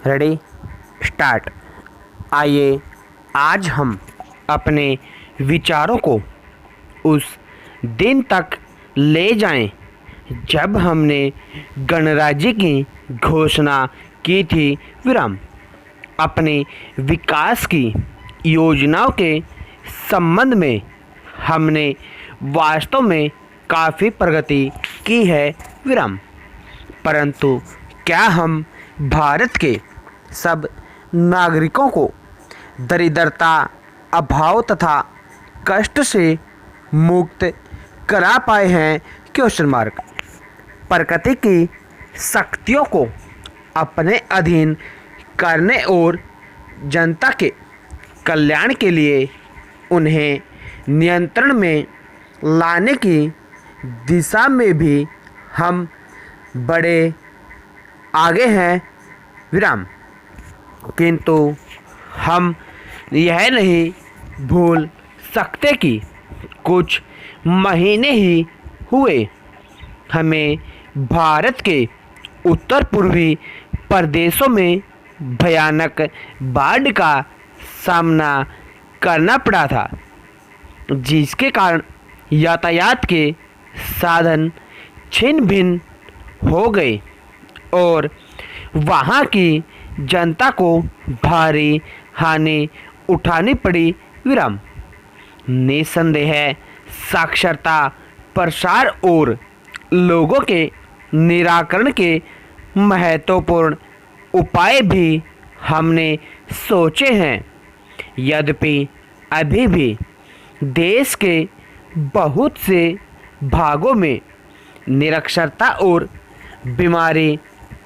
Ready start. आइए आज हम अपने विचारों को उस दिन तक ले जाएं जब हमने गणराज्य की घोषणा की थी। विराम। अपने विकास की योजनाओं के संबंध में हमने वास्तव में काफ़ी प्रगति की है। विराम। परंतु क्या हम भारत के सब नागरिकों को दरिद्रता, अभाव तथा कष्ट से मुक्त करा पाए हैं? Question mark. प्रकृति की शक्तियों को अपने अधीन करने और जनता के कल्याण के लिए उन्हें नियंत्रण में लाने की दिशा में भी हम बड़े आगे हैं। विराम। किंतु हम यह नहीं भूल सकते कि कुछ महीने ही हुए हमें भारत के उत्तर पूर्वी प्रदेशों में भयानक बाढ़ का सामना करना पड़ा था, जिसके कारण यातायात के साधन छिन्न भिन्न हो गए और वहाँ की जनता को भारी हानि उठानी पड़ी। विराम। निसंदेह साक्षरता प्रसार और लोगों के निराकरण के महत्वपूर्ण उपाय भी हमने सोचे हैं। यद्यपि अभी भी देश के बहुत से भागों में निरक्षरता और बीमारी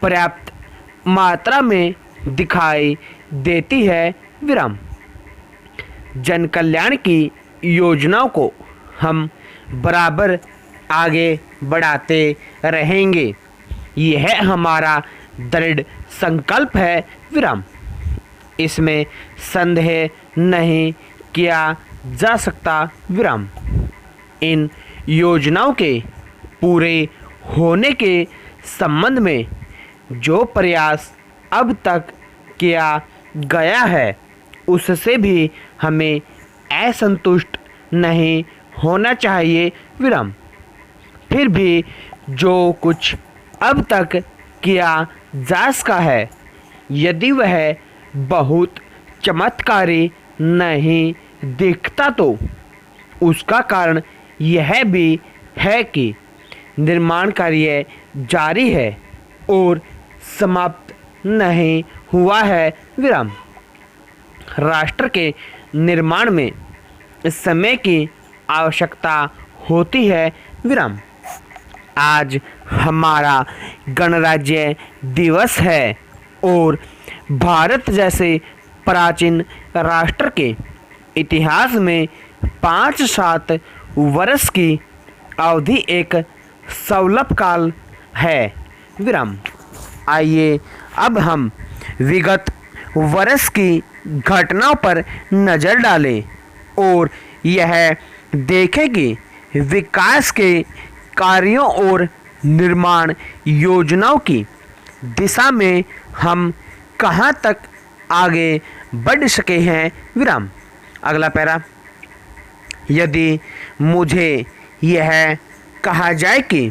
पर्याप्त मात्रा में दिखाई देती है। विराम। जन कल्याण की योजनाओं को हम बराबर आगे बढ़ाते रहेंगे, यह हमारा दृढ़ संकल्प है। विराम। इसमें संदेह नहीं किया जा सकता। विराम। इन योजनाओं के पूरे होने के संबंध में जो प्रयास अब तक किया गया है उससे भी हमें असंतुष्ट नहीं होना चाहिए। विराम। फिर भी जो कुछ अब तक किया जा सका है, यदि वह बहुत चमत्कारी नहीं दिखता तो उसका कारण यह भी है कि निर्माण कार्य जारी है और समाप्त नहीं हुआ है। विराम। राष्ट्र के निर्माण में समय की आवश्यकता होती है। विराम। आज हमारा गणराज्य दिवस है और भारत जैसे प्राचीन राष्ट्र के इतिहास में 5-7 वर्ष की अवधि एक सौलभ काल है। विराम। आइए अब हम विगत वर्ष की घटनाओं पर नज़र डालें और यह देखें कि विकास के कार्यों और निर्माण योजनाओं की दिशा में हम कहां तक आगे बढ़ सके हैं। विराम। अगला पैरा। यदि मुझे यह कहा जाए कि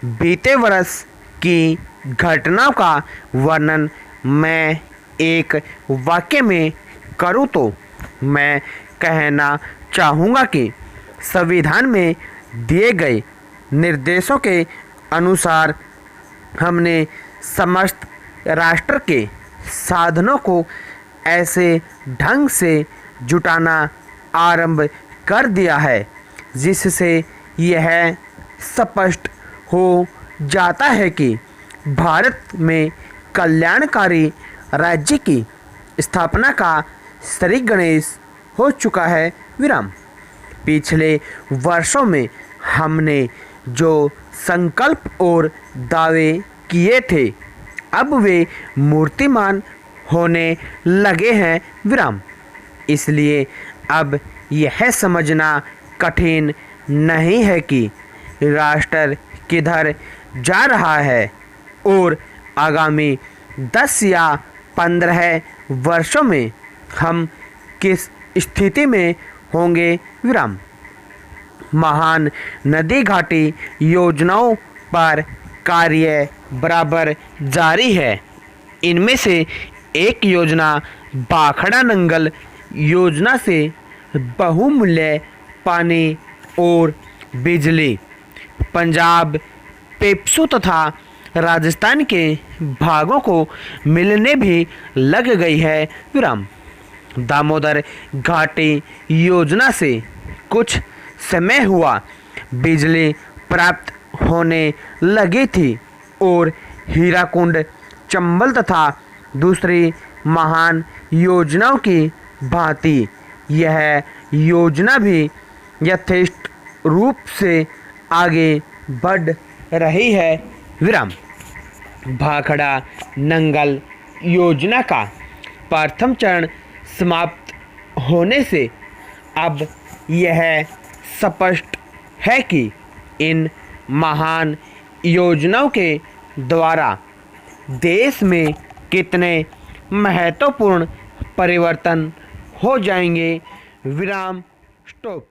बीते वर्ष की घटनाओं का वर्णन मैं एक वाक्य में करूं तो मैं कहना चाहूँगा कि संविधान में दिए गए निर्देशों के अनुसार हमने समस्त राष्ट्र के साधनों को ऐसे ढंग से जुटाना आरंभ कर दिया है जिससे यह स्पष्ट हो जाता है कि भारत में कल्याणकारी राज्य की स्थापना का श्री गणेश हो चुका है। विराम। पिछले वर्षों में हमने जो संकल्प और दावे किए थे अब वे मूर्तिमान होने लगे हैं। विराम। इसलिए अब यह समझना कठिन नहीं है कि राष्ट्र किधर जा रहा है और आगामी 10 या 15 वर्षों में हम किस स्थिति में होंगे विराम। महान नदी घाटी योजनाओं पर कार्य बराबर जारी है। इनमें से एक योजना भाखड़ा नंगल योजना से बहुमूल्य पानी और बिजली पंजाब, पेप्सू तथा राजस्थान के भागों को मिलने भी लग गई है विराम। दामोदर घाटी योजना से कुछ समय हुआ बिजली प्राप्त होने लगी थी और हीराकुंड, चंबल तथा दूसरी महान योजनाओं की भांति यह योजना भी यथेष्ट रूप से आगे बढ़ रही है विराम। भाखड़ा नंगल योजना का प्रथम चरण समाप्त होने से अब यह स्पष्ट है कि इन महान योजनाओं के द्वारा देश में कितने महत्वपूर्ण परिवर्तन हो जाएंगे विराम। स्टॉप।